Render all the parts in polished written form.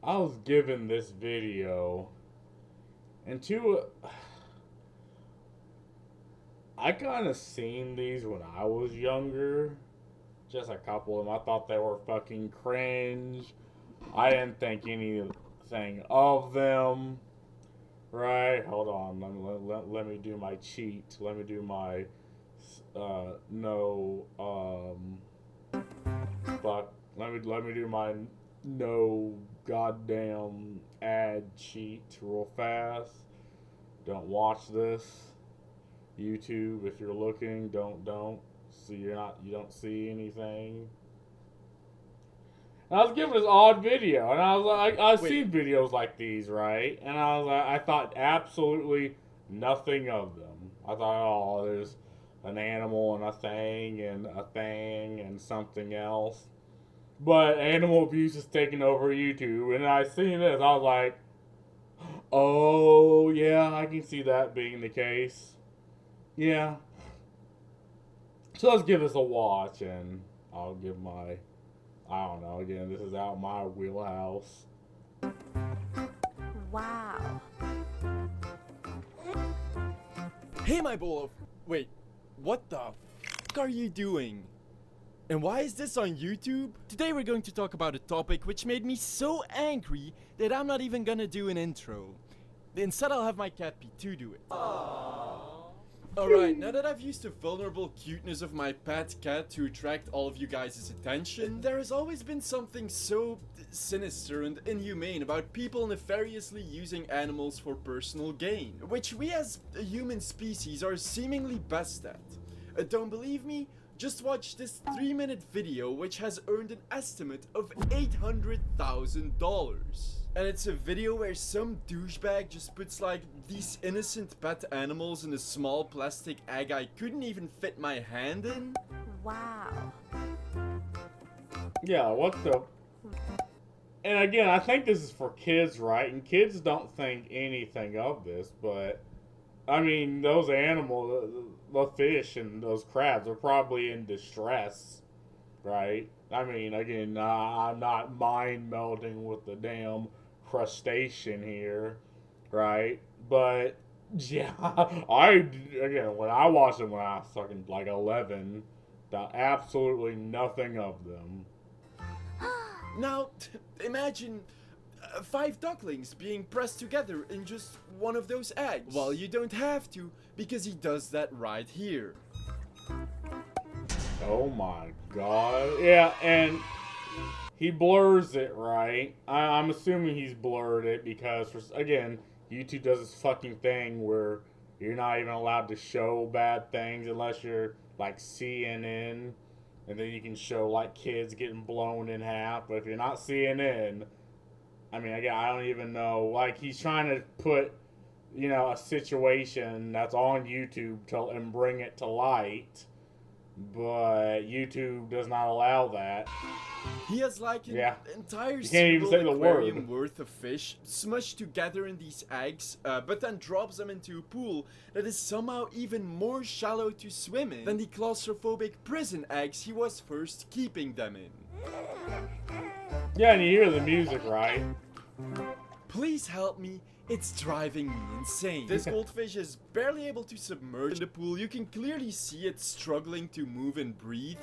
I was given this video, and I kind of seen these when I was younger. Just a couple of them. I thought they were fucking cringe. I didn't think anything of them. Right? Hold on. Let me do my cheat. Let me do my no fuck. Let me do my no goddamn ad cheat real fast. Don't watch this. YouTube, if you're looking, don't. See, you don't see anything. And I was given this odd video, and I was like, I've Wait, seen videos like these, right? And I was like, I thought absolutely nothing of them. I thought, oh, there's an animal and a thing and something else. But animal abuse is taking over YouTube, and I seen this, I was like, oh yeah, I can see that being the case. Yeah. So let's give this a watch, and I'll give my, I don't know, again, this is out my wheelhouse. Wow. hey, my bowl of. Wait, what the f are you doing? And why is this on YouTube? Today we're going to talk about a topic which made me so angry that I'm not even gonna do an intro. Instead, I'll have my cat P2 do it. Alright, now that I've used the vulnerable cuteness of my pet cat to attract all of you guys' attention, there has always been something so sinister and inhumane about people nefariously using animals for personal gain, which we as a human species are seemingly best at. Don't believe me? Just watch this 3-minute video which has earned an estimate of $800,000. And it's a video where some douchebag just puts like these innocent pet animals in a small plastic egg I couldn't even fit my hand in. Wow. Yeah, what the? And again, I think this is for kids, right? And kids don't think anything of this, but I mean, those animals, the fish and those crabs are probably in distress, right? I mean, again, I'm not mind melding with the damn crustacean here, right? But yeah, again, when I watched them when I was fucking like 11, thought absolutely nothing of them. Now, imagine 5 ducklings being pressed together in just one of those eggs. Well, you don't have to, because he does that right here. Oh my god. Yeah, and he blurs it, right? I'm assuming he's blurred it because, again, YouTube does this fucking thing where you're not even allowed to show bad things unless you're like CNN, and then you can show like kids getting blown in half. But if you're not CNN, I mean, again, I don't even know. Like, he's trying to put, a situation that's on YouTube and bring it to light, but YouTube does not allow that. He has like an entire You can't even say the aquarium word. worth of fish smushed together in these eggs, but then drops them into a pool that is somehow even more shallow to swim in than the claustrophobic prison eggs he was first keeping them in. Yeah, and you hear the music, right? Please help me, it's driving me insane. This goldfish is barely able to submerge in the pool. You can clearly see it struggling to move and breathe.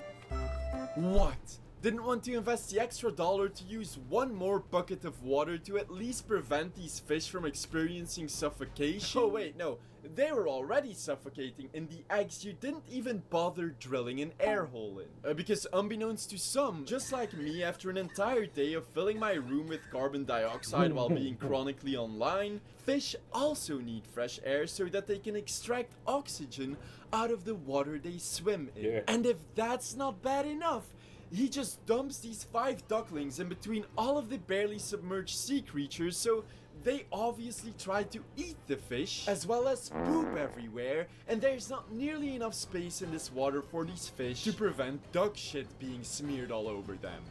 What? Didn't want to invest the extra dollar to use one more bucket of water to at least prevent these fish from experiencing suffocation? Oh wait, no. They were already suffocating in the eggs you didn't even bother drilling an air hole in. Because unbeknownst to some, just like me, after an entire day of filling my room with carbon dioxide while being chronically online, fish also need fresh air so that they can extract oxygen out of the water they swim in. Yeah. And if that's not bad enough, he just dumps these 5 ducklings in between all of the barely submerged sea creatures, so they obviously try to eat the fish, as well as poop everywhere, and there's not nearly enough space in this water for these fish to prevent duck shit being smeared all over them.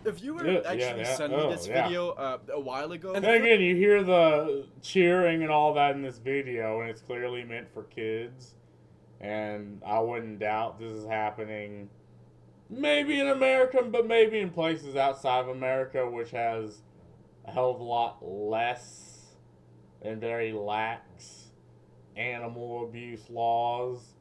A viewer actually sent me this video a while ago. And then again, you hear the cheering and all that in this video, and it's clearly meant for kids. And I wouldn't doubt this is happening maybe in America, but maybe in places outside of America, which has a hell of a lot less and very lax animal abuse laws.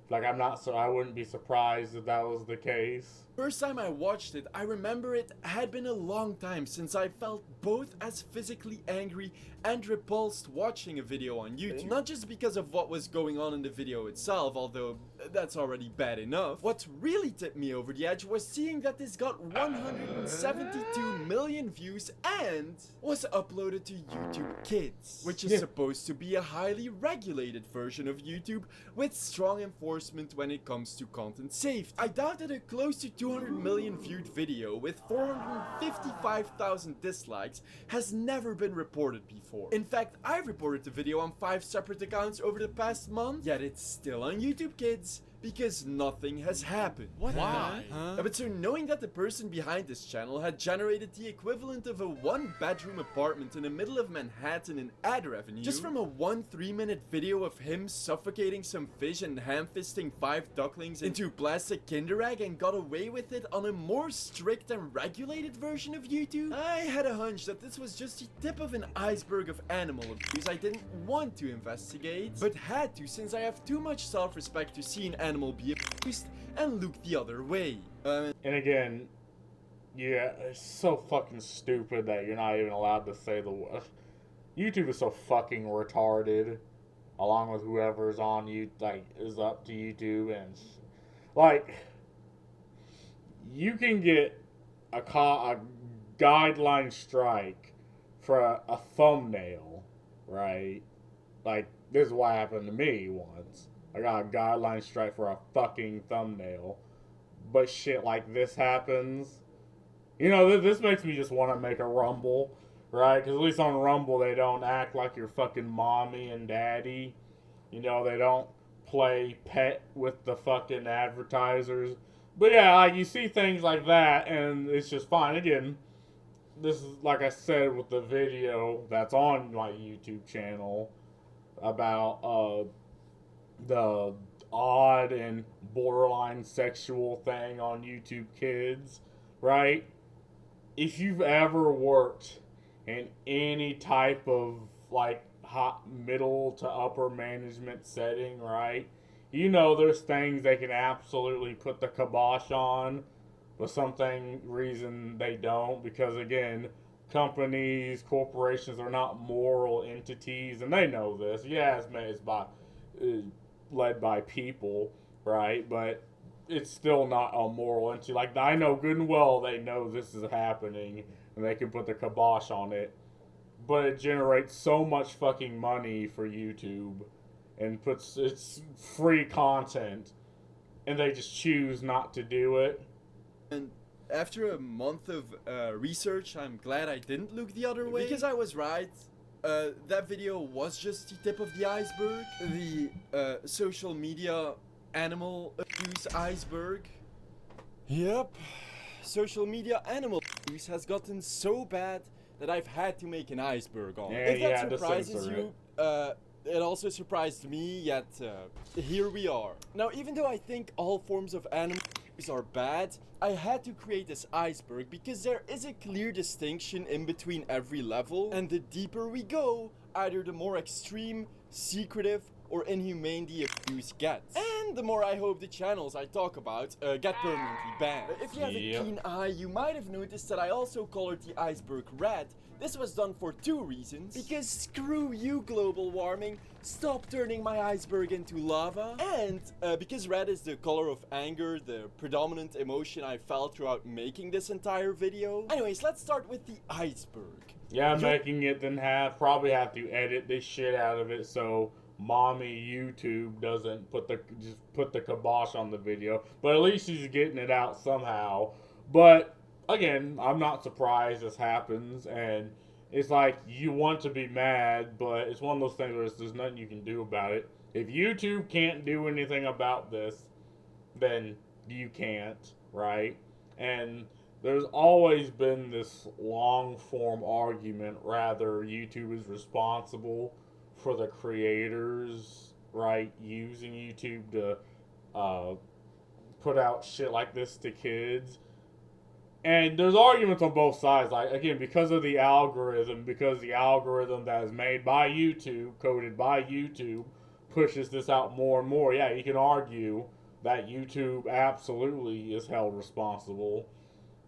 Like, I wouldn't be surprised if that was the case. First time I watched it, I remember it had been a long time since I felt both as physically angry and repulsed watching a video on YouTube. Not just because of what was going on in the video itself, although that's already bad enough. What really tipped me over the edge was seeing that this got 172 million views and was uploaded to YouTube Kids, which is supposed to be a highly regulated version of YouTube with strong enforcement when it comes to content safety. I doubt that a close to 200 million viewed video with 455,000 dislikes has never been reported before. In fact, I've reported the video on 5 separate accounts over the past month, yet it's still on YouTube Kids because nothing has happened. Why? But so knowing that the person behind this channel had generated the equivalent of a 1-bedroom apartment in the middle of Manhattan in ad revenue just from a 1 3-minute video of him suffocating some fish and ham-fisting 5 ducklings into plastic Kinder Egg and got away with it on a more strict and regulated version of YouTube, I had a hunch that this was just the tip of an iceberg of animal abuse I didn't want to investigate, but had to since I have too much self-respect to see an animal be abused and look the other way. And again, yeah, it's so fucking stupid that you're not even allowed to say the word. YouTube is so fucking retarded, along with whoever's on you, like, is up to YouTube, and like, you can get a guideline strike for a thumbnail, right? Like, this is what happened to me once. I got a guideline strike for a fucking thumbnail. But shit like this happens. You know, this makes me just want to make a Rumble, right? Because at least on Rumble, they don't act like your fucking mommy and daddy. You know, they don't play pet with the fucking advertisers. But yeah, like, you see things like that, and it's just fine. Again, this is, like I said, with the video that's on my YouTube channel about, the odd and borderline sexual thing on YouTube Kids, right? If you've ever worked in any type of like hot middle to upper management setting, right? You know there's things they can absolutely put the kibosh on, but reason they don't, because again, companies, corporations are not moral entities, and they know this. Yeah, it's led by people, right? But it's still not a moral entity. Like, I know good and well they know this is happening and they can put the kibosh on it, but it generates so much fucking money for YouTube and it's free content, and they just choose not to do it. And after a month of research, I'm glad I didn't look the other way, because I was right. That video was just the tip of the iceberg. The social media animal abuse iceberg. Yep. Social media animal abuse has gotten so bad that I've had to make an iceberg on. Yeah, if that surprises you, it also surprised me, yet here we are. Now, even though I think all forms of animal abuse are bad, I had to create this iceberg because there is a clear distinction in between every level, and the deeper we go, either the more extreme, secretive, or inhumane the abuse gets. And the more I hope the channels I talk about get permanently banned. If you have a keen eye, you might have noticed that I also colored the iceberg red. This was done for 2 reasons. Because screw you, global warming. Stop turning my iceberg into lava. And because red is the color of anger, the predominant emotion I felt throughout making this entire video. Anyways, let's start with the iceberg. Yeah, making it, then probably have to edit this shit out of it so mommy YouTube doesn't put the kibosh on the video. But at least she's getting it out somehow. But again, I'm not surprised this happens, and it's like, you want to be mad, but it's one of those things where there's nothing you can do about it. If YouTube can't do anything about this, then you can't, right? And there's always been this long-form argument, rather YouTube is responsible for the creators, right, using YouTube to put out shit like this to kids. And there's arguments on both sides. Like, again, because the algorithm that is made by YouTube, coded by YouTube, pushes this out more and more. Yeah, you can argue that YouTube absolutely is held responsible.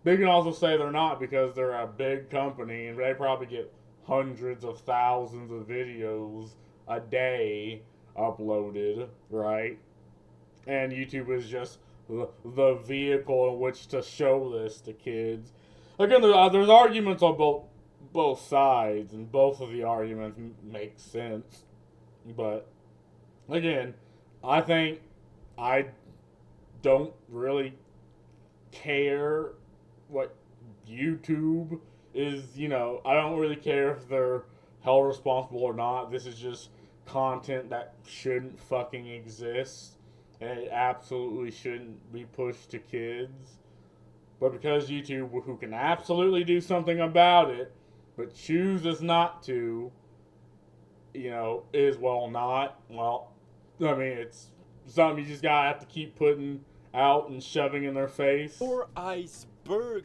They can also say they're not because they're a big company and they probably get hundreds of thousands of videos a day uploaded, right? And YouTube is just the vehicle in which to show this to kids. Again, there's arguments on both sides, and both of the arguments make sense. But again, I think I don't really care what YouTube is. I don't really care if they're held responsible or not. This is just content that shouldn't fucking exist. And it absolutely shouldn't be pushed to kids. But because YouTube, who can absolutely do something about it, but chooses not to, is not. Well, I mean, it's something you just gotta have to keep putting out and shoving in their face. Or iceberg.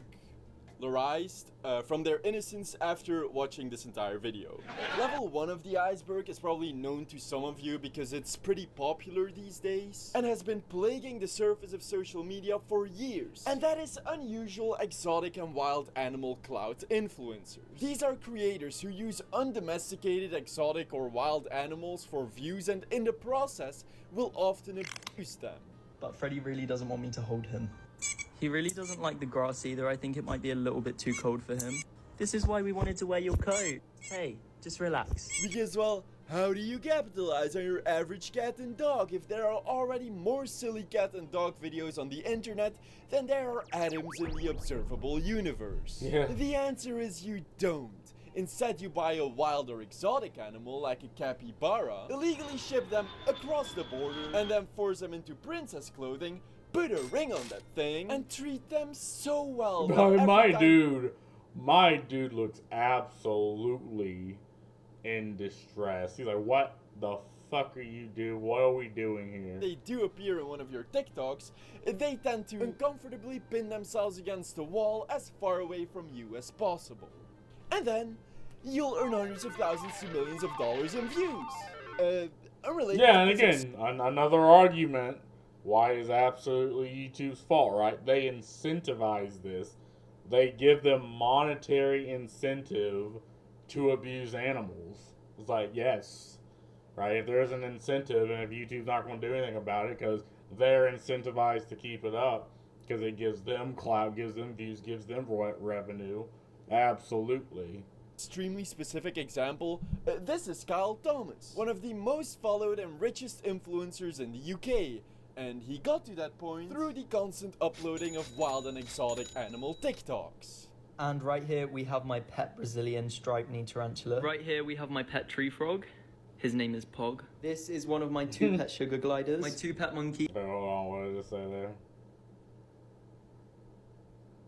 From their innocence after watching this entire video. Level 1 of the iceberg is probably known to some of you because it's pretty popular these days and has been plaguing the surface of social media for years. And that is unusual, exotic and wild animal clout influencers. These are creators who use undomesticated, exotic or wild animals for views and in the process will often abuse them. But Freddy really doesn't want me to hold him. He really doesn't like the grass either. I think it might be a little bit too cold for him. This is why we wanted to wear your coat. Hey, just relax. Because, well, how do you capitalize on your average cat and dog if there are already more silly cat and dog videos on the internet than there are atoms in the observable universe? Yeah. The answer is you don't. Instead, you buy a wild or exotic animal like a capybara, illegally ship them across the border, and then force them into princess clothing, put a ring on that thing, and treat them so well. My dude looks absolutely in distress. He's like, what the fuck are you doing? What are we doing here? They do appear in one of your TikToks, they tend to uncomfortably pin themselves against the wall as far away from you as possible. And then, you'll earn hundreds of thousands to millions of dollars in views. Unrelated. Yeah, and again, another argument. Why is absolutely YouTube's fault, right? They incentivize this. They give them monetary incentive to abuse animals. It's like, yes, right? If there's an incentive and if YouTube's not going to do anything about it because they're incentivized to keep it up because it gives them clout, gives them views, gives them revenue, absolutely. Extremely specific example, this is Kyle Thomas, one of the most followed and richest influencers in the UK. And he got to that point through the constant uploading of wild and exotic animal TikToks. And right here we have my pet Brazilian striped knee tarantula. Right here we have my pet tree frog. His name is Pog. This is one of my 2 pet sugar gliders. My 2 pet monkey. Hold on, what did it say there?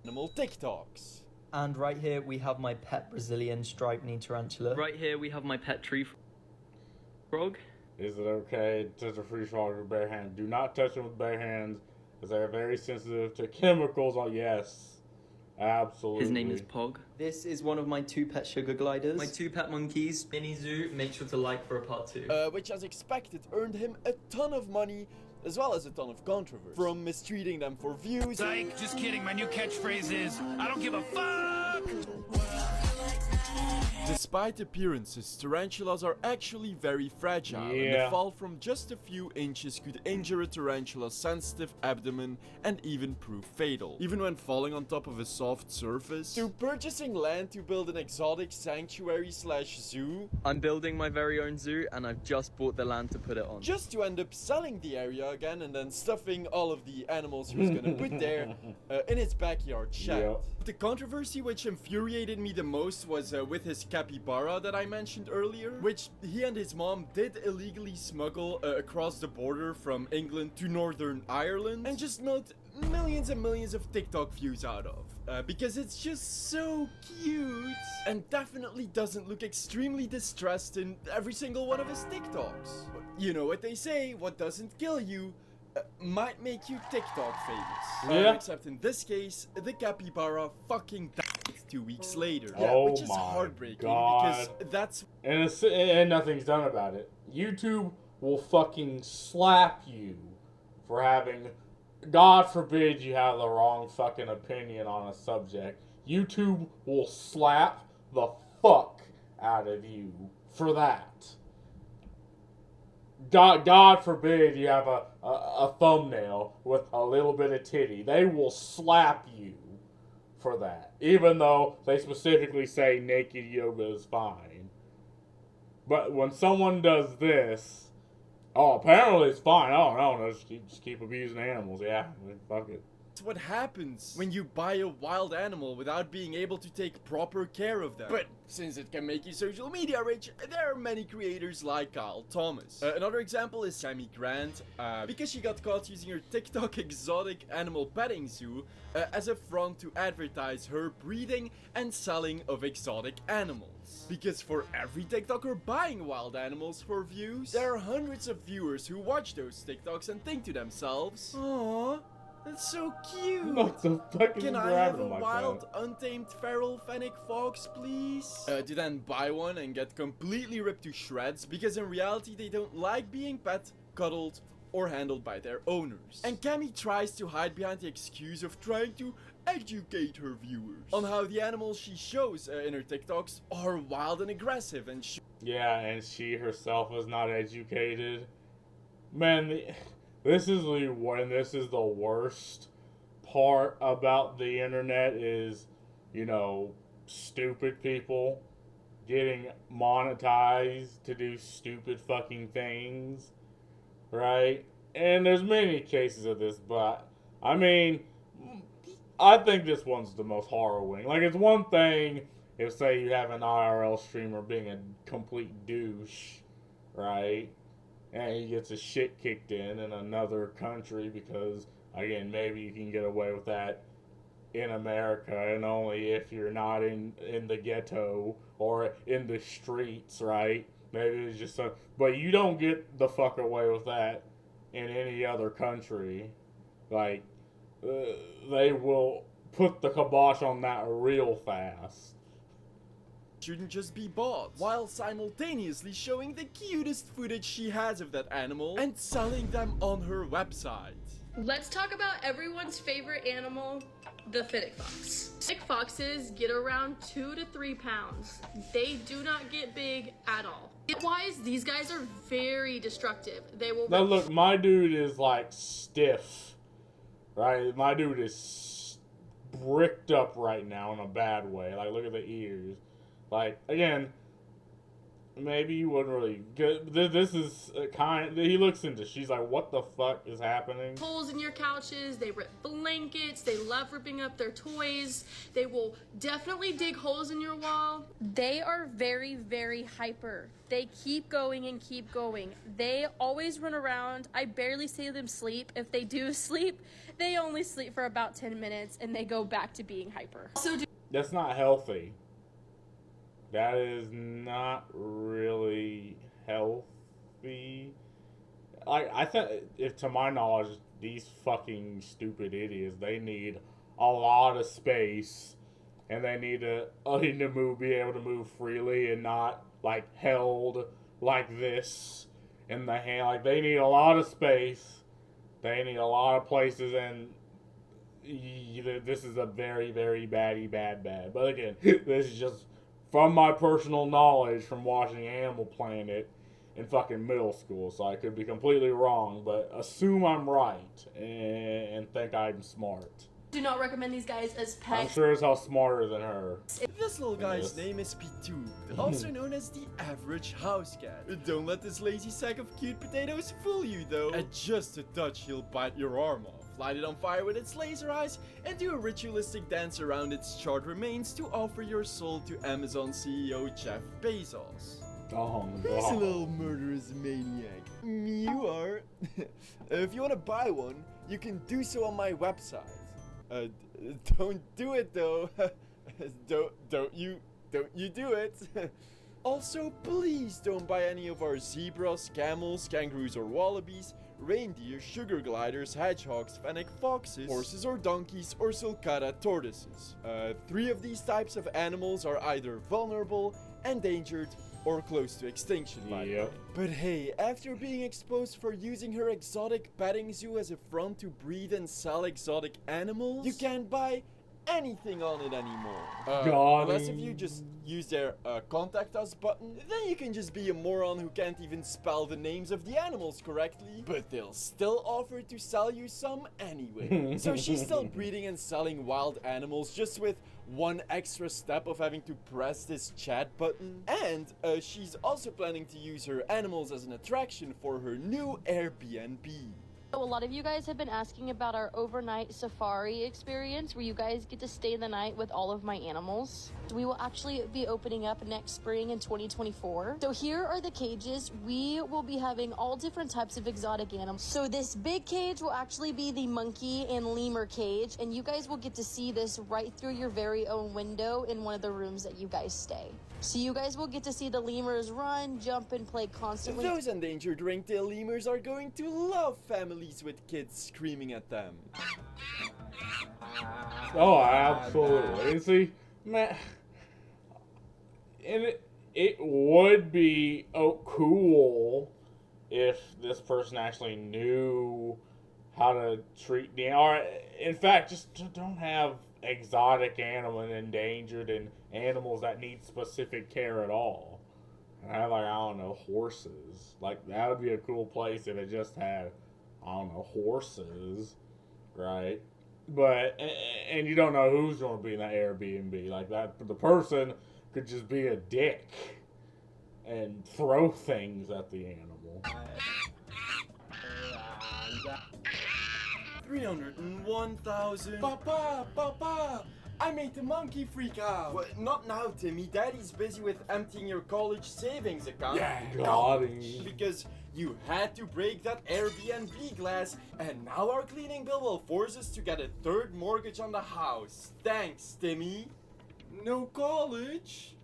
Animal TikToks. And right here we have my pet Brazilian striped knee tarantula. Right here we have my pet tree frog. Is it okay to touch a free frog with bare hands? Do not touch them with bare hands, because they are very sensitive to chemicals. Oh, yes. Absolutely. His name is Pog. This is one of my 2 pet sugar gliders. My 2 pet monkeys. Mini zoo. Make sure to like for a part 2. Which, as expected, earned him a ton of money, as well as a ton of controversy. From mistreating them for views. Psych, just kidding. My new catchphrase is, I don't give a fuck! Despite appearances, tarantulas are actually very fragile, and a fall from just a few inches could injure a tarantula's sensitive abdomen and even prove fatal, even when falling on top of a soft surface. To purchasing land to build an exotic sanctuary/zoo. I'm building my very own zoo, and I've just bought the land to put it on. Just to end up selling the area again and then stuffing all of the animals he was gonna put there in his backyard shed. Yep. The controversy which infuriated me the most was with his capybara that I mentioned earlier, which he and his mom did illegally smuggle across the border from England to Northern Ireland and just milked millions and millions of TikTok views out of. Because it's just so cute and definitely doesn't look extremely distressed in every single one of his TikToks. But you know what they say, what doesn't kill you might make you TikTok famous. Yeah. Except in this case, the capybara fucking died 2 weeks later. Oh which is my heartbreaking God. because that's And nothing's done about it. YouTube will fucking slap you for having, God forbid you have the wrong fucking opinion on a subject. YouTube will slap the fuck out of you for that. God forbid you have a thumbnail with a little bit of titty. They will slap you for that. Even though they specifically say naked yoga is fine. But when someone does this, oh, apparently it's fine. Oh, no, just keep abusing animals. Yeah, fuck it. what happens when you buy a wild animal without being able to take proper care of them. But since it can make you social media rich, there are many creators like Kyle Thomas. Another example is Sammy Grant, because she got caught using her TikTok exotic animal petting zoo as a front to advertise her breeding and selling of exotic animals. Because for every TikToker buying wild animals for views, there are hundreds of viewers who watch those TikToks and think to themselves, "Aww, that's so cute. What the fuck is Can I grabbing have a like wild, that? untamed feral fennec fox, please?" To then buy one and get completely ripped to shreds because in reality they don't like being pet, cuddled, or handled by their owners. And Cammy tries to hide behind the excuse of trying to educate her viewers on how the animals she shows in her TikToks are wild and aggressive and Yeah, and she herself is not educated. Man, this is the worst part about the internet is, stupid people getting monetized to do stupid fucking things, right? And there's many cases of this, but I mean, I think this one's the most harrowing. Like, it's one thing if, say, you have an IRL streamer being a complete douche, right? And he gets his shit kicked in another country because, again, maybe you can get away with that in America and only if you're not in the ghetto or in the streets, right? Maybe it's just but you don't get the fuck away with that in any other country. Like, they will put the kibosh on that real fast. shouldn't just be bought, while simultaneously showing the cutest footage she has of that animal and selling them on her website. Let's talk about everyone's favorite animal, the fennec fox. Fennec foxes get around 2 to 3 pounds. They do not get big at all. Wise, these guys are very destructive. They will. Now look, my dude is like stiff, right? My dude is bricked up right now in a bad way. Like, look at the ears. Like, again, maybe you wouldn't really get this is he looks into, she's like, what the fuck is happening? Holes in your couches, they rip blankets, they love ripping up their toys, they will definitely dig holes in your wall. They are very, very hyper. They keep going and keep going. They always run around. I barely see them sleep. If they do sleep, they only sleep for about 10 minutes and they go back to being hyper. That's not healthy. That is not really healthy. I think, if to my knowledge, these fucking stupid idiots, they need a lot of space, and they need to be able to move freely and not like held like this in the hand. Like, they need a lot of space. They need a lot of places, and this is a very, very bad. But again, this is just from my personal knowledge from watching Animal Planet in fucking middle school, so I could be completely wrong, but assume I'm right and think I'm smart. Do not recommend these guys as pets. I'm sure as hell smarter than her. This little guy's name is Petube, also known as the average house cat. Don't let this lazy sack of cute potatoes fool you though. At just a touch, he'll bite your arm off, light it on fire with its laser eyes, and do a ritualistic dance around its charred remains to offer your soul to Amazon CEO Jeff Bezos. Oh, He's a God. little murderous maniac. You are. If you want to buy one, you can do so on my website. Don't do it though. Don't you do it. Also, please don't buy any of our zebras, camels, kangaroos, or wallabies. reindeer, sugar gliders, hedgehogs, fennec foxes, horses or donkeys, or sulcata tortoises. 3 of these types of animals are either vulnerable, endangered, or close to extinction by the way. But hey, after being exposed for using her exotic petting zoo as a front to breed and sell exotic animals, you can't buy anything on it anymore. Unless if you just use their contact us button, then you can just be a moron who can't even spell the names of the animals correctly, but they'll still offer to sell you some anyway. So she's still breeding and selling wild animals, just with one extra step of having to press this chat button. And she's also planning to use her animals as an attraction for her new Airbnb. So a lot of you guys have been asking about our overnight safari experience where you guys get to stay the night with all of my animals. We will actually be opening up next spring in 2024. So here are the cages. We will be having all different types of exotic animals. So this big cage will actually be the monkey and lemur cage, and you guys will get to see this right through your very own window in one of the rooms that you guys stay. So you guys will get to see the lemurs run, jump, and play constantly. Those endangered ringtail lemurs are going to love families with kids screaming at them. Oh, absolutely. See, man, and it would be cool if this person actually knew how to treat the, or in fact, just don't have exotic animal and endangered and animals that need specific care at all. And have, like, I don't know, horses. Like, that would be a cool place if it just had, I don't know, horses, right? But, and you don't know who's going to be in that Airbnb. Like, that, the person could just be a dick and throw things at the animal. 301,000. Papa, I made the monkey freak out. Well, not now, Timmy. Daddy's busy with emptying your college savings account. Yeah, got him. Because you had to break that Airbnb glass, and now our cleaning bill will force us to get a 3rd mortgage on the house. Thanks, Timmy. No college?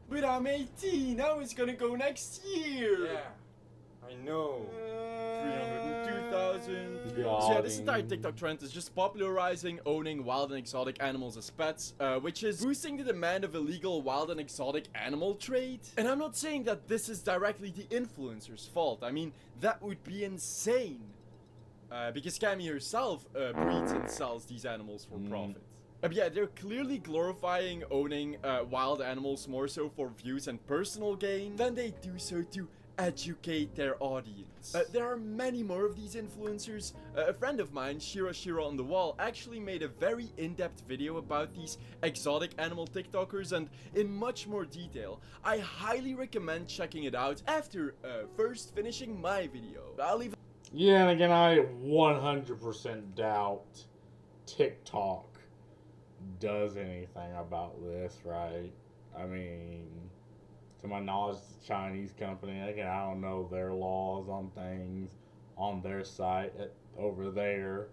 But I'm 18. I was gonna go next year. Yeah, I know. 302,000. So yeah, this entire TikTok trend is just popularizing owning wild and exotic animals as pets, which is boosting the demand of illegal wild and exotic animal trade. And I'm not saying that this is directly the influencer's fault. I mean, that would be insane. Because Cammy herself breeds and sells these animals for profit. But yeah, they're clearly glorifying owning wild animals more so for views and personal gain than they do so to educate their audience. There are many more of these influencers. A friend of mine, Shira on the Wall, actually made a very in-depth video about these exotic animal TikTokers and in much more detail. I highly recommend checking it out after first finishing my video. I'll leave. Yeah, and again, I 100% doubt TikTok does anything about this, right? I mean, to my knowledge, it's a Chinese company. Again, I don't know their laws on things on their site over there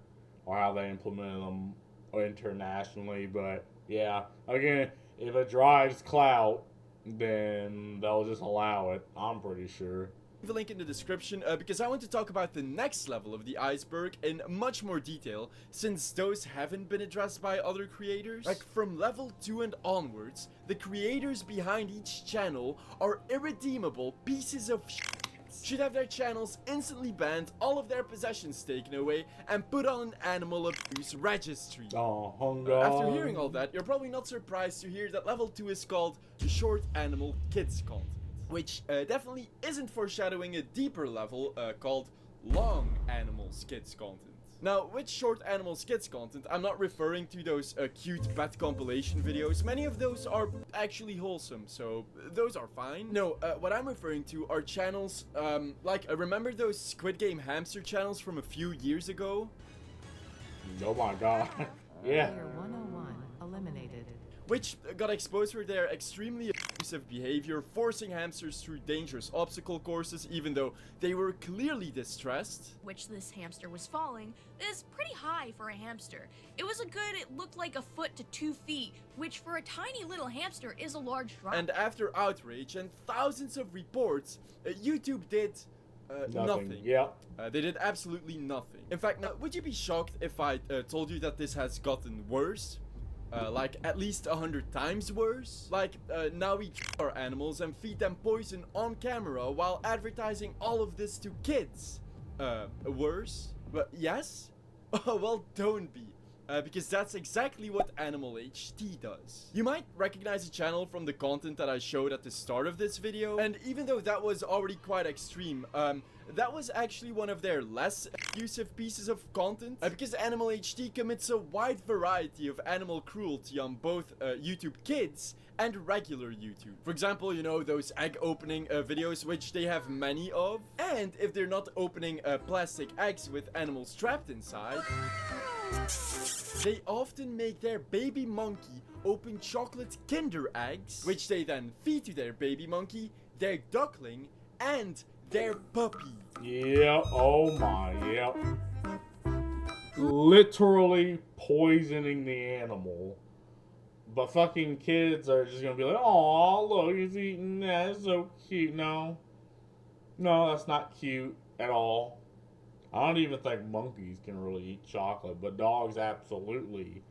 or how they implement them internationally. But yeah, again, if it drives clout, then they'll just allow it, I'm pretty sure. Leave a link in the description because I want to talk about the next level of the iceberg in much more detail, since those haven't been addressed by other creators. Like from level 2 and onwards, the creators behind each channel are irredeemable pieces of shit. Should have their channels instantly banned, all of their possessions taken away, and put on an animal abuse registry. After hearing all that, you're probably not surprised to hear that level 2 is called short animal kids content, which definitely isn't foreshadowing a deeper level called long animals kids content. Now, with short animals kids content, I'm not referring to those cute pet compilation videos. Many of those are actually wholesome, so those are fine. No, what I'm referring to are channels, like, remember those Squid Game hamster channels from a few years ago? Oh my god. Yeah. Player 101 eliminated. Which got exposed for their extremely abusive behavior, forcing hamsters through dangerous obstacle courses even though they were clearly distressed. Which this hamster was falling is pretty high for a hamster. It looked like a foot to 2 feet, which for a tiny little hamster is a large drop. And after outrage and thousands of reports, YouTube did Nothing. Yep. They did absolutely nothing. In fact, now, would you be shocked if I told you that this has gotten worse? Like at least 100 times worse? Like, now we kill our animals and feed them poison on camera while advertising all of this to kids. Worse? But yes? Well, don't be. Because that's exactly what Animal HD does. You might recognize the channel from the content that I showed at the start of this video, and even though that was already quite extreme, that was actually one of their less abusive pieces of content, because Animal HD commits a wide variety of animal cruelty on both YouTube Kids and regular YouTube. For example, you know, those egg opening videos, which they have many of, and if they're not opening plastic eggs with animals trapped inside, they often make their baby monkey open chocolate Kinder eggs, which they then feed to their baby monkey, their duckling, and their puppy. Yeah, oh my, yep. Literally poisoning the animal. But fucking kids are just gonna be like, oh, look, he's eating that, it's so cute. No, that's not cute at all. I don't even think monkeys can really eat chocolate, but dogs absolutely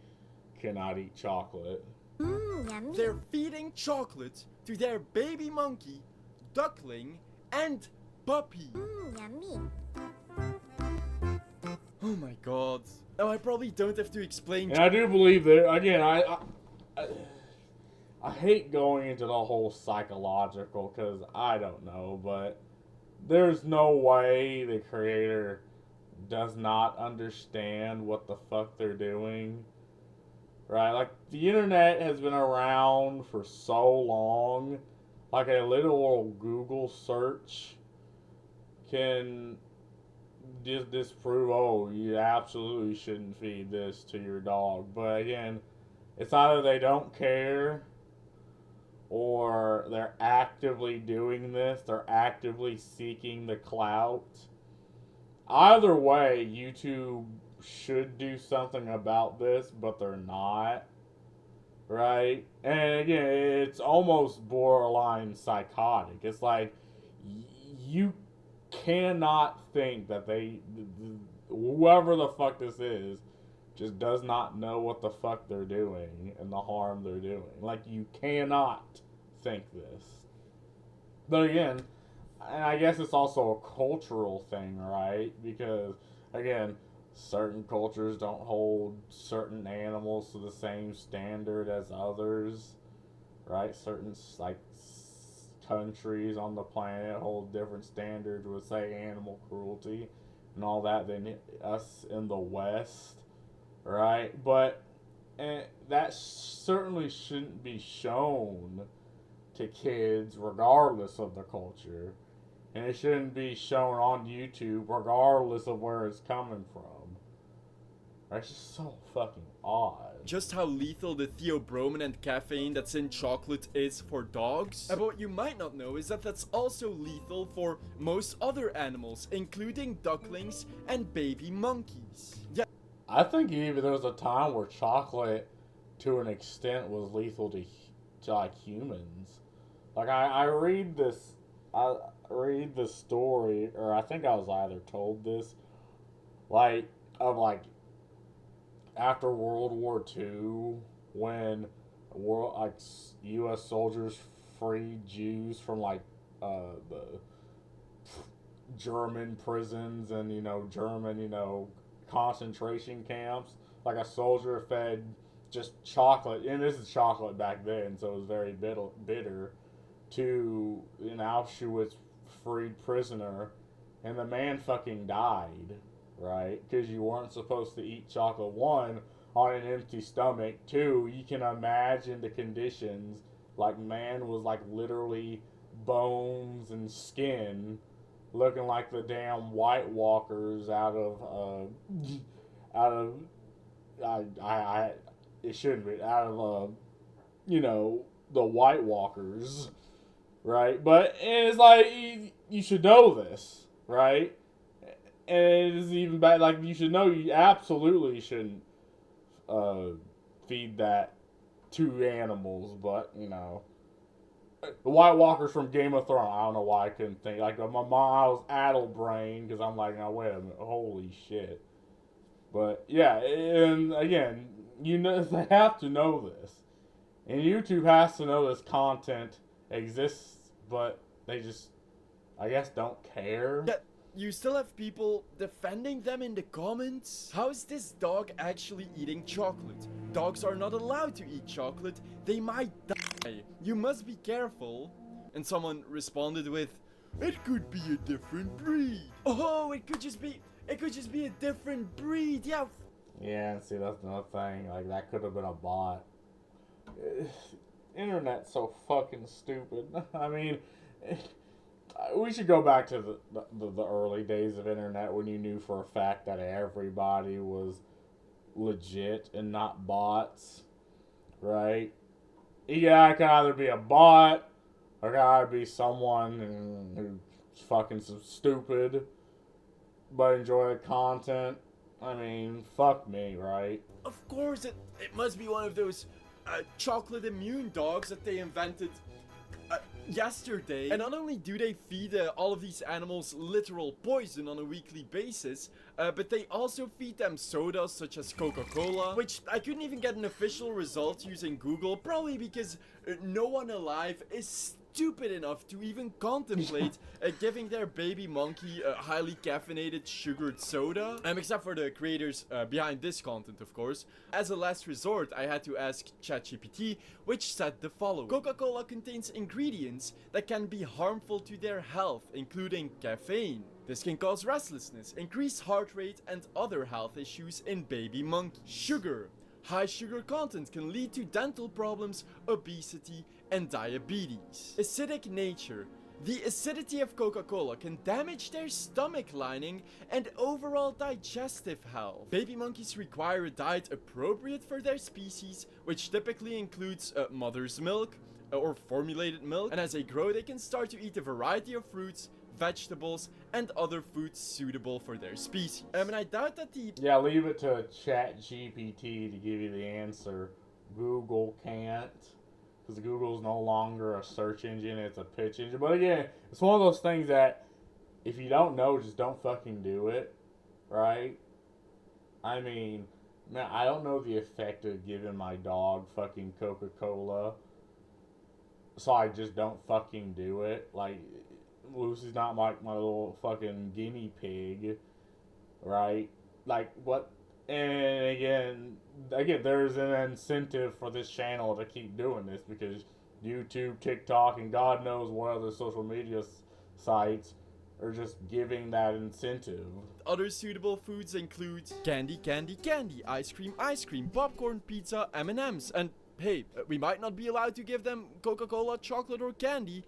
cannot eat chocolate. Yummy. They're feeding chocolate to their baby monkey, duckling, and puppy. Yummy. Oh my god. Now I probably don't have to explain. And I do believe that, again, I hate going into the whole psychological, because I don't know, but there's no way the creator does not understand what the fuck they're doing. Right? Like, the internet has been around for so long. Like, a little Google search can just disprove, oh, you absolutely shouldn't feed this to your dog. But again, it's either they don't care, or they're actively doing this, they're actively seeking the clout. Either way, YouTube should do something about this, but they're not. Right? And again, it's almost borderline psychotic. It's like, you cannot think that whoever the fuck this is, just does not know what the fuck they're doing and the harm they're doing. Like, you cannot think this. But again, and I guess it's also a cultural thing, right? Because, again, certain cultures don't hold certain animals to the same standard as others, right? Certain, like, countries on the planet hold different standards with, say, animal cruelty and all that than us in the West, right? But that certainly shouldn't be shown to kids regardless of the culture. And it shouldn't be shown on YouTube regardless of where it's coming from. It's just so fucking odd. Just how lethal the theobromine and caffeine that's in chocolate is for dogs. And what you might not know is that that's also lethal for most other animals, including ducklings and baby monkeys. Yeah. I think even there was a time where chocolate, to an extent, was lethal to like humans. Like, I read this story, or I think I was either told this, like, of like, after World War II, when U.S. soldiers freed Jews from like the German prisons and German concentration camps, like a soldier fed just chocolate, and this is chocolate back then, so it was very bitter, to an Auschwitz freed prisoner, and the man fucking died. Right? Because you weren't supposed to eat chocolate, one, on an empty stomach. Two, you can imagine the conditions. Like, man was like literally bones and skin, looking like the damn White Walkers it shouldn't be, out of, the White Walkers. Right? But, and it's like, you should know this, right? And it is even bad. Like, you should know you absolutely shouldn't feed that to animals. But, the White Walkers from Game of Thrones. I don't know why I couldn't think. Like, my mom, I was addle brain because I'm like, now wait a minute, holy shit. But yeah, and again, you know, they have to know this, and YouTube has to know this content exists, but they just, I guess, don't care. Yeah, you still have people defending them in the comments. How is this dog actually eating chocolate? Dogs are not allowed to eat chocolate. They might die. You must be careful. And someone responded with, it could be a different breed. Oh, it could just be a different breed. Yeah. Yeah, see, that's another thing. Like, that could have been a bot. Internet's so fucking stupid. I mean, we should go back to the early days of internet when you knew for a fact that everybody was legit and not bots, right? Yeah, it could either be a bot or it could either be someone who's fucking so stupid but enjoy the content. I mean, fuck me, right? Of course, it must be one of those chocolate immune dogs that they invented yesterday. And not only do they feed all of these animals literal poison on a weekly basis, but they also feed them sodas such as Coca-Cola, which I couldn't even get an official result using Google, probably because no one alive is stupid enough to even contemplate giving their baby monkey a highly caffeinated sugared soda. Except for the creators behind this content, of course. As a last resort, I had to ask ChatGPT, which said the following. Coca-Cola contains ingredients that can be harmful to their health, including caffeine. This can cause restlessness, increased heart rate, and other health issues in baby monkeys. Sugar. High sugar content can lead to dental problems, obesity, and diabetes. Acidic nature. The acidity of Coca-Cola can damage their stomach lining and overall digestive health. Baby monkeys require a diet appropriate for their species, which typically includes mother's milk or formulated milk. And as they grow, they can start to eat a variety of fruits, vegetables, and other foods suitable for their species. And I doubt that the... Yeah, leave it to ChatGPT to give you the answer. Google can't. Because Google's no longer a search engine, it's a pitch engine. But again, it's one of those things that if you don't know, just don't fucking do it. Right? I mean, man, I don't know the effect of giving my dog fucking Coca-Cola. So I just don't fucking do it. Like, Lucy's not like my little fucking guinea pig, right? Like, what? And again, there's an incentive for this channel to keep doing this because YouTube, TikTok, and God knows what other social media sites are just giving that incentive. Other suitable foods include candy, ice cream, popcorn, pizza, M&Ms, and hey, we might not be allowed to give them Coca-Cola, chocolate, or candy.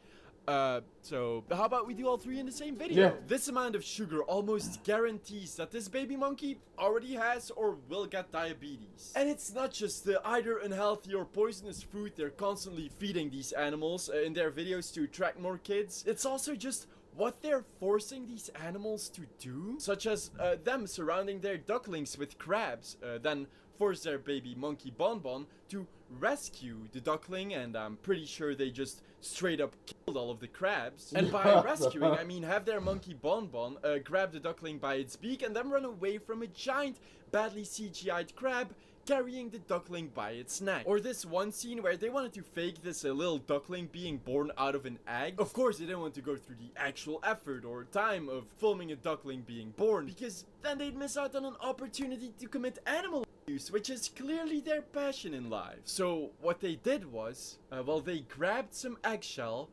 So how about we do all three in the same video? Yeah. This amount of sugar almost guarantees that this baby monkey already has or will get diabetes. And it's not just the either unhealthy or poisonous food they're constantly feeding these animals in their videos to attract more kids. It's also just what they're forcing these animals to do, such as them surrounding their ducklings with crabs, then force their baby monkey Bonbon to rescue the duckling, and I'm pretty sure they just straight up killed all of the crabs. And by rescuing, I mean have their monkey Bonbon grab the duckling by its beak and then run away from a giant, badly CGI'd crab carrying the duckling by its neck. Or this one scene where they wanted to fake this little duckling being born out of an egg. Of course, they didn't want to go through the actual effort or time of filming a duckling being born, because then they'd miss out on an opportunity to commit animal abuse, which is clearly their passion in life. So what they did was, well, they grabbed some eggshell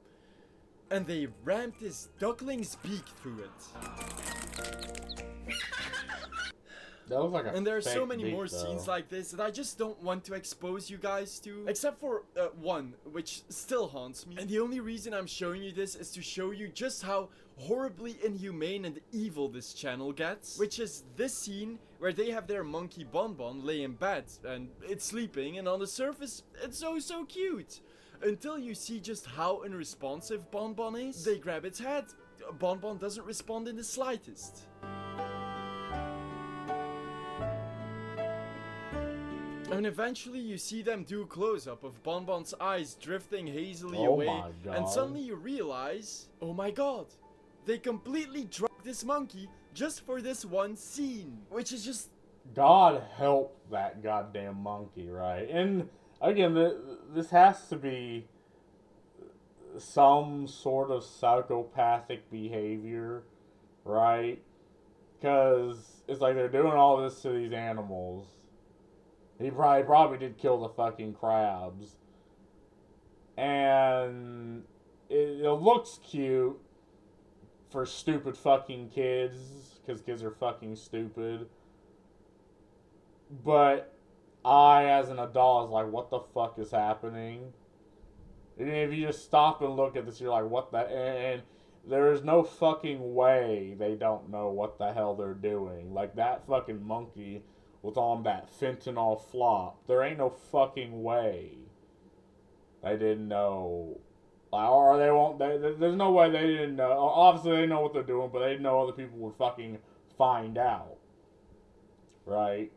and they rammed this duckling's beak through it. That looks like a and there are so fake many beak, more though. scenes like this that I just don't want to expose you guys to. Except for one, which still haunts me. And the only reason I'm showing you this is to show you just how horribly inhumane and evil this channel gets. Which is this scene where they have their monkey Bonbon lay in bed and it's sleeping, and on the surface it's so cute. Until you see just how unresponsive Bonbon is. They grab its head. Bonbon doesn't respond in the slightest. And eventually you see them do a close-up of Bonbon's eyes drifting hazily Oh away, my God. and suddenly you realize, oh my god, they completely drugged this monkey just for this one scene, which is just... God help that goddamn monkey, right? And again, this has to be some sort of psychopathic behavior, right? Because it's like they're doing all this to these animals. He probably did kill the fucking crabs. And it looks cute for stupid fucking kids, because kids are fucking stupid. But I, as an adult, is like, what the fuck is happening? And if you just stop and look at this, you're like, what the... And there is no fucking way they don't know what the hell they're doing. Like, that fucking monkey was on that fentanyl flop. There ain't no fucking way they didn't know. Or they won't... there's no way they didn't know. Obviously, they know what they're doing, but they didn't know other people would fucking find out. Right?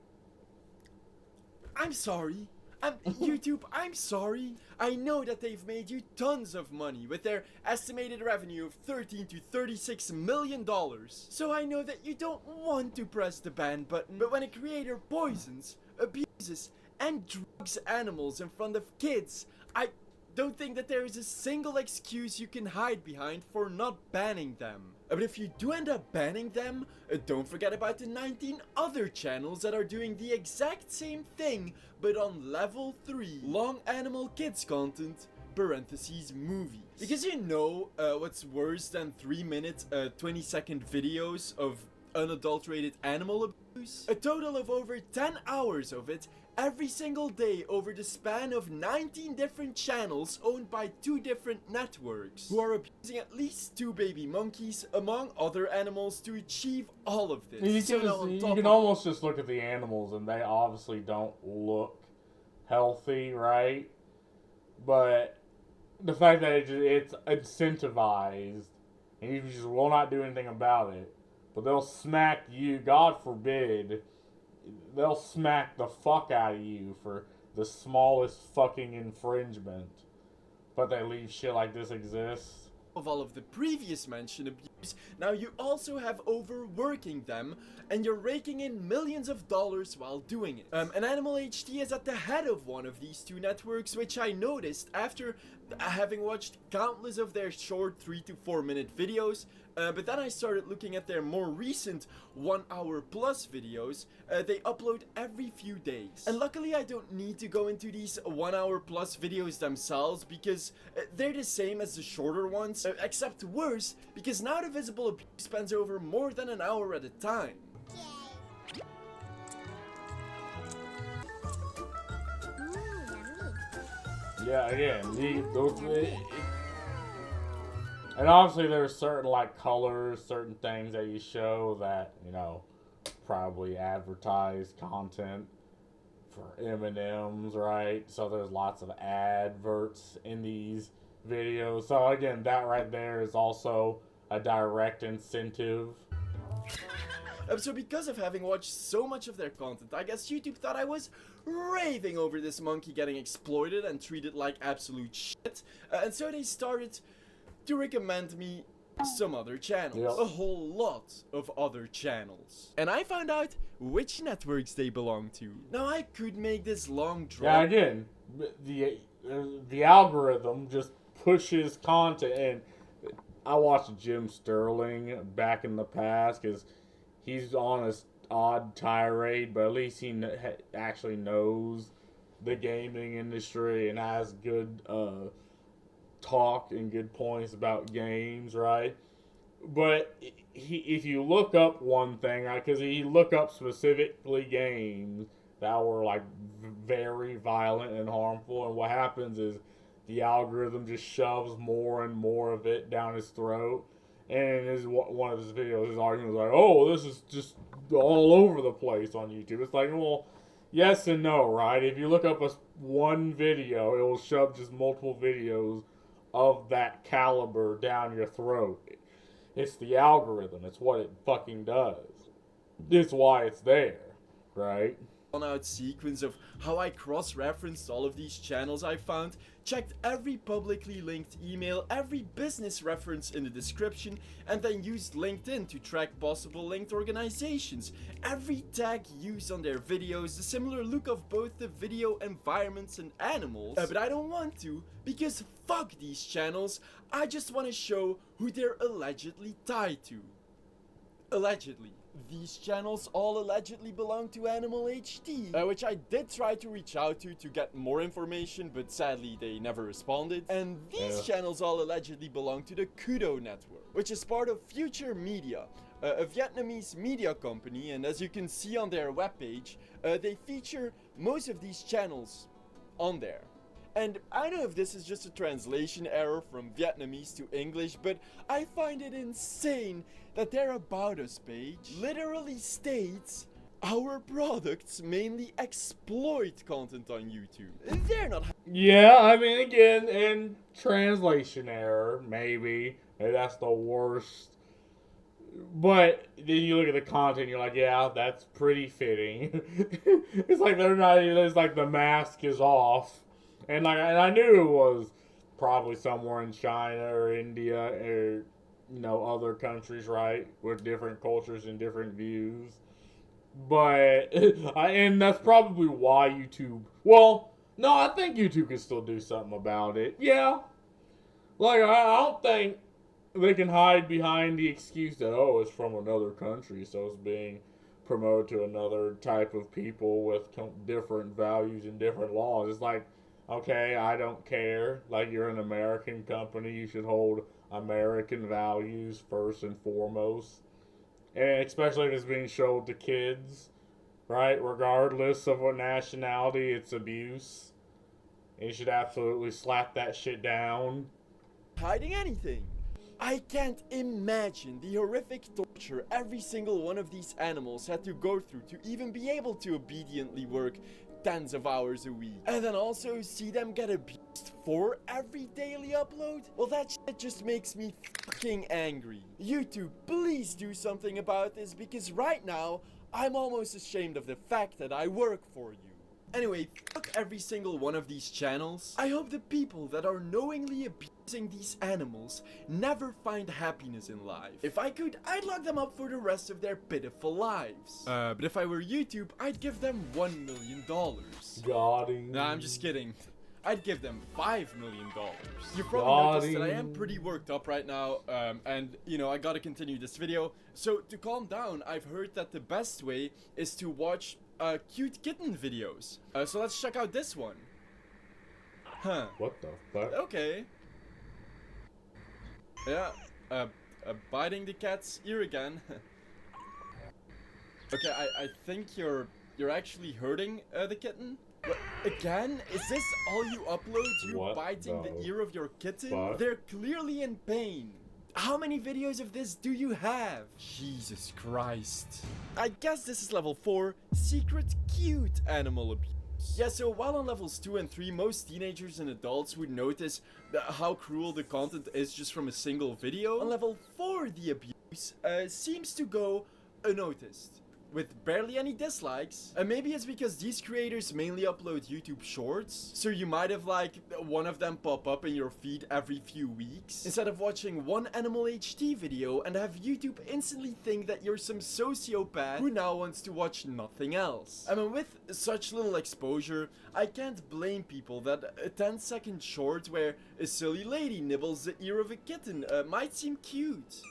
I'm sorry. YouTube, I'm sorry. I know that they've made you tons of money with their estimated revenue of $13 to $36 million. So I know that you don't want to press the ban button, but when a creator poisons, abuses, and drugs animals in front of kids, I don't think that there is a single excuse you can hide behind for not banning them. But if you do end up banning them, don't forget about the 19 other channels that are doing the exact same thing, but on level 3, long animal kids content, parentheses movies. Because you know what's worse than 3-minute, 20-second videos of unadulterated animal abuse? A total of over 10 hours of it every single day over the span of 19 different channels owned by 2 different networks, who are abusing at least 2 baby monkeys among other animals to achieve all of this. You can almost just look at the animals and they obviously don't look healthy, right? But the fact that it's incentivized and you just will not do anything about it, but they'll smack you, God forbid, they'll smack the fuck out of you for the smallest fucking infringement. But they leave shit like this exists. Of all of the previous mentioned abuse, now you also have overworking them, and you're raking in millions of dollars while doing it. And Animal HD is at the head of one of these 2 networks, which I noticed after having watched countless of their short 3 to 4 minute videos. But then I started looking at their more recent 1 hour plus videos. They upload every few days. And luckily I don't need to go into these 1 hour plus videos themselves, because they're the same as the shorter ones, except worse, because now the visible abuse spans over more than an hour at a time. Yeah, again, and obviously there's certain like colors, certain things that you show that, you know, probably advertise content for M&Ms, right? So there's lots of adverts in these videos. So again, that right there is also a direct incentive. So because of having watched so much of their content, I guess YouTube thought I was raving over this monkey getting exploited and treated like absolute shit. And so they started to recommend me some other channels. Yep. A whole lot of other channels. And I found out which networks they belong to. Now I could make this long drop. Yeah, again, the algorithm just pushes content. And I watched Jim Sterling back in the past because he's on an odd tirade, but at least he actually knows the gaming industry and has good talk and good points about games, right? But if you look up one thing, right, because he look up specifically games that were like very violent and harmful, and what happens is the algorithm just shoves more and more of it down his throat. And in one of his videos, his argument was like, oh, this is just all over the place on YouTube. It's like, well, yes and no, right? If you look up one video, it will shove just multiple videos of that caliber down your throat. It's the algorithm. It's what it fucking does. It's why it's there, right? out sequence of how I cross-referenced all of these channels I found, checked every publicly linked email, every business reference in the description, and then used LinkedIn to track possible linked organizations, every tag used on their videos, the similar look of both the video environments and animals. But I don't want to, because fuck these channels. I just want to show who they're allegedly tied to. Allegedly. These channels all allegedly belong to Animal HD, which I did try to reach out to get more information, but sadly they never responded. And these channels all allegedly belong to the Kudo network, which is part of Future Media, a Vietnamese media company, and as you can see on their webpage, they feature most of these channels on there. And I don't know if this is just a translation error from Vietnamese to English, but I find it insane that their About Us page literally states our products mainly exploit content on YouTube. They're not. Yeah, I mean, again, in translation error, maybe that's the worst. But then you look at the content, and you're like, yeah, that's pretty fitting. It's like they're not. It's like the mask is off. And I knew it was probably somewhere in China or India or, other countries, right, with different cultures and different views. But and that's probably why YouTube. Well, no, I think YouTube can still do something about it. Yeah, I don't think they can hide behind the excuse that it's from another country, so it's being promoted to another type of people with different values and different laws. It's like, okay, I don't care. Like, you're an American company. You should hold American values first and foremost. And especially if it's being shown to kids, right? Regardless of what nationality, it's abuse. And you should absolutely slap that shit down. Hiding anything. I can't imagine the horrific torture every single one of these animals had to go through to even be able to obediently work tens of hours a week. And then also see them get abused for every daily upload? Well, that shit just makes me fucking angry. YouTube, please do something about this, because right now, I'm almost ashamed of the fact that I work for you. Anyway, fuck every single one of these channels. I hope the people that are knowingly abusing these animals never find happiness in life. If I could, I'd lock them up for the rest of their pitiful lives. But if I were YouTube, I'd give them $1 million. Got him. Nah, I'm just kidding. I'd give them $5 million. You probably noticed that I am pretty worked up right now, and I gotta continue this video. So to calm down, I've heard that the best way is to watch cute kitten videos. So let's check out this one. Huh. What the fuck? Okay. Yeah. Biting the cat's ear again. Okay, I think you're actually hurting the kitten. Again? Is this all you upload? You biting the ear of your kitten? Fuck? They're clearly in pain. How many videos of this do you have? Jesus Christ. I guess this is level 4, secret cute animal abuse. Yeah, so while on levels 2 and 3, most teenagers and adults would notice how cruel the content is just from a single video. On level 4, the abuse seems to go unnoticed, with barely any dislikes. And maybe it's because these creators mainly upload YouTube shorts, so you might have one of them pop up in your feed every few weeks, instead of watching one Animal HD video and have YouTube instantly think that you're some sociopath who now wants to watch nothing else. I mean, with such little exposure, I can't blame people that a 10-second short where a silly lady nibbles the ear of a kitten might seem cute.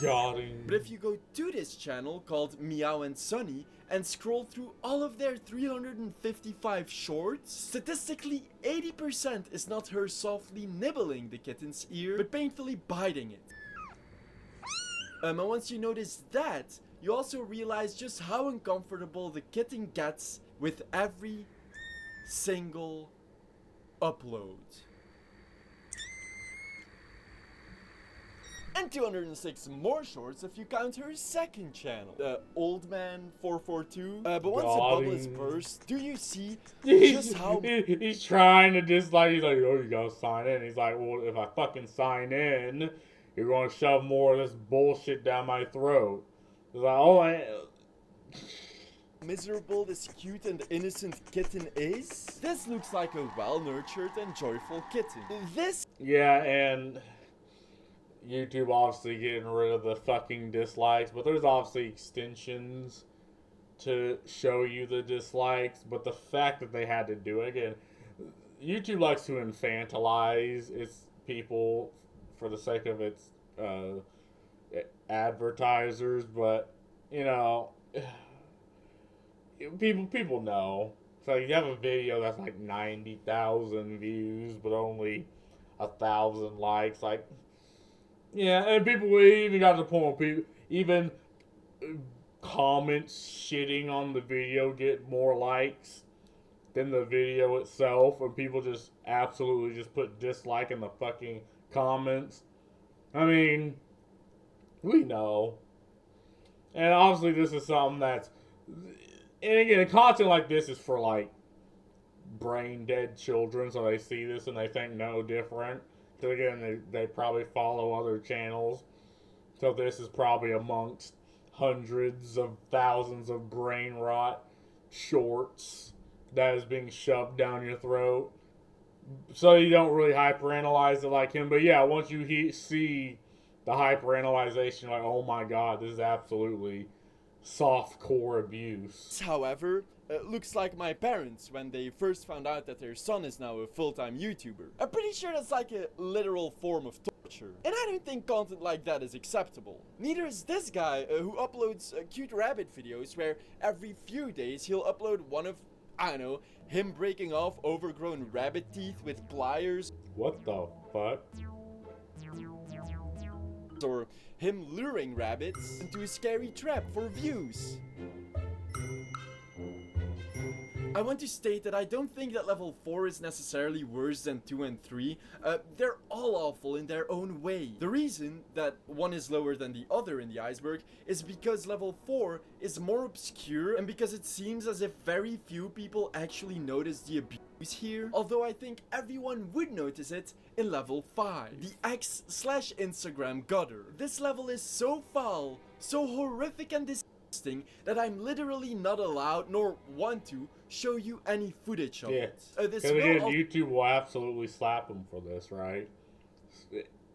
Got him. But if you go to this channel called Meow and Sunny and scroll through all of their 355 shorts, statistically 80% is not her softly nibbling the kitten's ear, but painfully biting it. And once you notice that, you also realize just how uncomfortable the kitten gets with every single upload. And 206 more shorts if you count her second channel, Old Man 442. But once the bubble is burst, do you see just how he's trying to he's like, oh, you gotta sign in. He's like, well, if I fucking sign in, you're gonna shove more of this bullshit down my throat. It's like, oh, miserable this cute and innocent kitten is? This looks like a well-nurtured and joyful kitten. This... Yeah, and YouTube obviously getting rid of the fucking dislikes, but there's obviously extensions to show you the dislikes, but the fact that they had to do it, again, YouTube likes to infantilize its people for the sake of its advertisers, but, you know, people know. So you have a video that's like 90,000 views, but only 1,000 likes. Like, yeah, and people even got to the point where people, even comments shitting on the video get more likes than the video itself, and people just absolutely just put dislike in the fucking comments. I mean, we know. And obviously this is something that's, and again, content like this is for like brain dead children, so they see this and they think no different. So again, they probably follow other channels, so this is probably amongst hundreds of thousands of brain rot shorts that is being shoved down your throat. So you don't really hyperanalyze it like him, but yeah, once you see the hyperanalyzation, like, oh my god, this is absolutely soft-core abuse. However, looks like my parents when they first found out that their son is now a full-time YouTuber. I'm pretty sure that's like a literal form of torture. And I don't think content like that is acceptable. Neither is this guy who uploads cute rabbit videos where every few days he'll upload one of, I don't know, him breaking off overgrown rabbit teeth with pliers. What the fuck? Or him luring rabbits into a scary trap for views. I want to state that I don't think that level 4 is necessarily worse than 2 and 3. They're all awful in their own way. The reason that one is lower than the other in the iceberg is because level 4 is more obscure and because it seems as if very few people actually notice the abuse here, although I think everyone would notice it in level 5. The X/Instagram gutter. This level is so foul, so horrific and disgusting that I'm literally not allowed nor want to show you any footage of it. Because again, YouTube will absolutely slap him for this, right?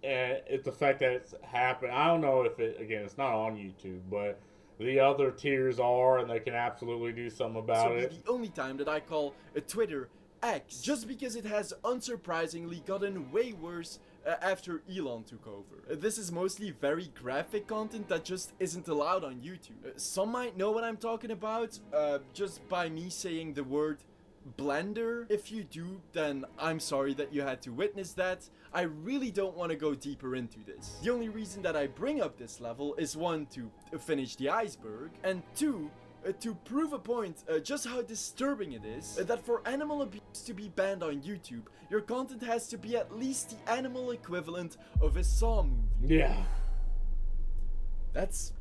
And it's the fact that it's happened. I don't know if it, again, it's not on YouTube, but the other tiers are, and they can absolutely do something about it. The only time that I call a Twitter X, just because it has unsurprisingly gotten way worse after Elon took over. This is mostly very graphic content that just isn't allowed on YouTube. Some might know what I'm talking about just by me saying the word Blender. If you do, then I'm sorry that you had to witness that. I really don't want to go deeper into this. The only reason that I bring up this level is 1, to finish the iceberg, and 2, to prove a point just how disturbing it is that for animal abuse to be banned on YouTube, your content has to be at least the animal equivalent of a Saw movie. Yeah. That's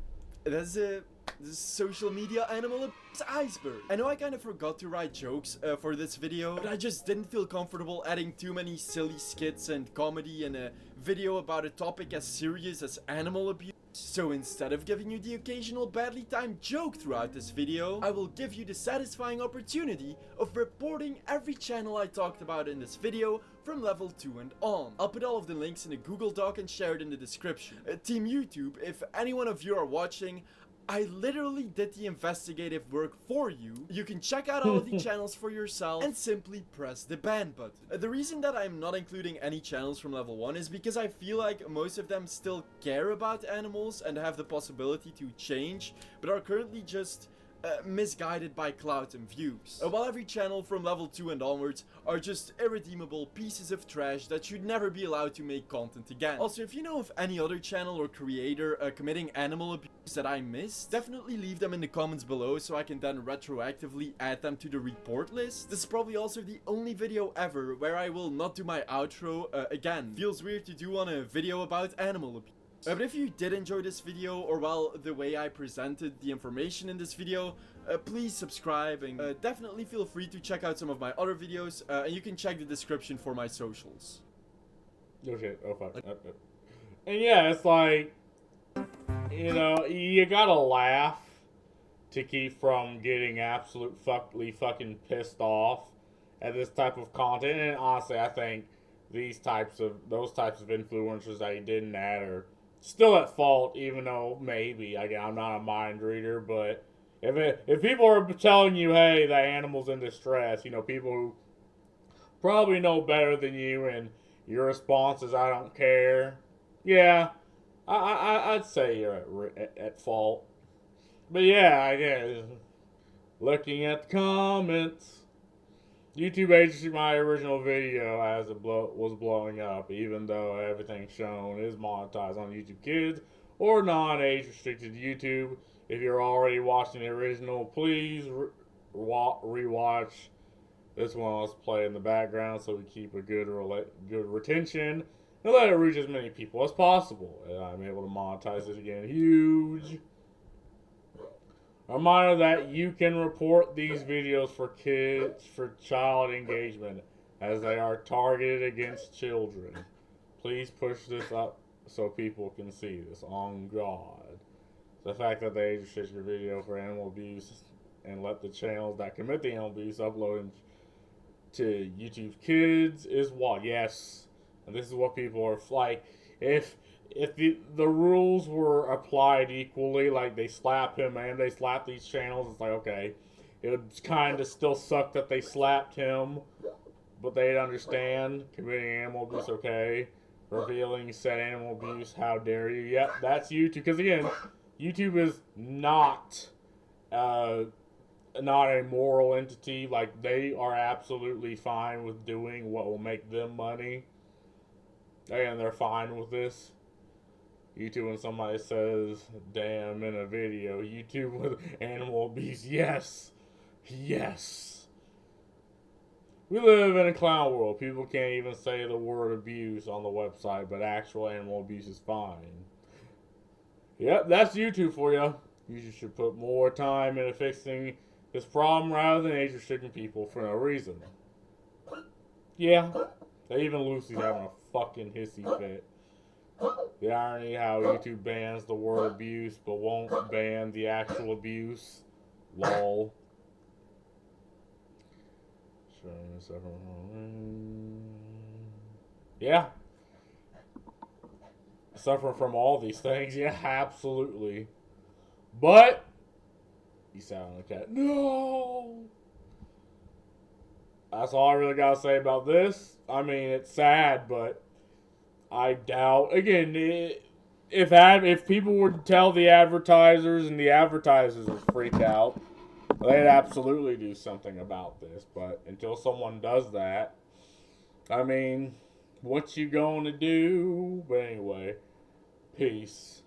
a social media animal abuse iceberg. I know I kind of forgot to write jokes for this video, but I just didn't feel comfortable adding too many silly skits and comedy in a video about a topic as serious as animal abuse. So instead of giving you the occasional badly timed joke throughout this video, I will give you the satisfying opportunity of reporting every channel I talked about in this video from level 2 and on. I'll put all of the links in a Google Doc and share it in the description. Team YouTube, if any one of you are watching, I literally did the investigative work for you. You can check out all of the channels for yourself and simply press the ban button. The reason that I'm not including any channels from level 1 is because I feel like most of them still care about animals and have the possibility to change, but are currently just misguided by clout and views. While every channel from level 2 and onwards are just irredeemable pieces of trash that should never be allowed to make content again. Also, if you know of any other channel or creator committing animal abuse that I missed, definitely leave them in the comments below so I can then retroactively add them to the report list. This is probably also the only video ever where I will not do my outro again. Feels weird to do on a video about animal abuse. But if you did enjoy this video, or well, the way I presented the information in this video, please subscribe and definitely feel free to check out some of my other videos, and you can check the description for my socials. Oh shit, oh fuck. And yeah, it's like, you know, you gotta laugh to keep from getting absolutely fucking pissed off at this type of content. And honestly, I think those types of influencers that he didn't add are still at fault, even though maybe, again, I'm not a mind reader, but if people are telling you, hey, the animal's in distress, you know, people who probably know better than you, and your response is, I don't care. Yeah, I'd say you're at fault. But yeah, I guess, looking at the comments, YouTube agency my original video as it was blowing up, even though everything shown is monetized on YouTube Kids or non-age restricted YouTube. If you're already watching the original, please rewatch this one. Let's play in the background so we keep a good retention and let it reach as many people as possible. And I'm able to monetize it again. Huge. A reminder that you can report these videos for kids for child engagement as they are targeted against children. Please push this up so people can see this. On God. The fact that they age restrict your video for animal abuse and let the channels that commit the animal abuse upload to YouTube Kids is what? Yes. And this is what people are like. If the rules were applied equally, like they slap him and they slap these channels, it's like, okay, it would kind of still suck that they slapped him, but they'd understand committing animal abuse, okay, revealing said animal abuse, how dare you? Yep, that's YouTube. Because again, YouTube is not a moral entity. Like, they are absolutely fine with doing what will make them money. Again, they're fine with this. YouTube, when somebody says damn in a video, YouTube with animal abuse, yes. Yes. We live in a clown world. People can't even say the word abuse on the website, but actual animal abuse is fine. Yep, that's YouTube for you. You should put more time into fixing this problem rather than age restricting people for no reason. Yeah. Even Lucy's having a fucking hissy fit. The irony how YouTube bans the word abuse but won't ban the actual abuse. Lol. Yeah. Suffering from all these things. Yeah, absolutely. But he sat on the cat. No. That's all I really gotta say about this. I mean, it's sad, but I doubt. Again, if people would tell the advertisers and the advertisers would freak out, they'd absolutely do something about this. But until someone does that, I mean, what you gonna do? But anyway, peace.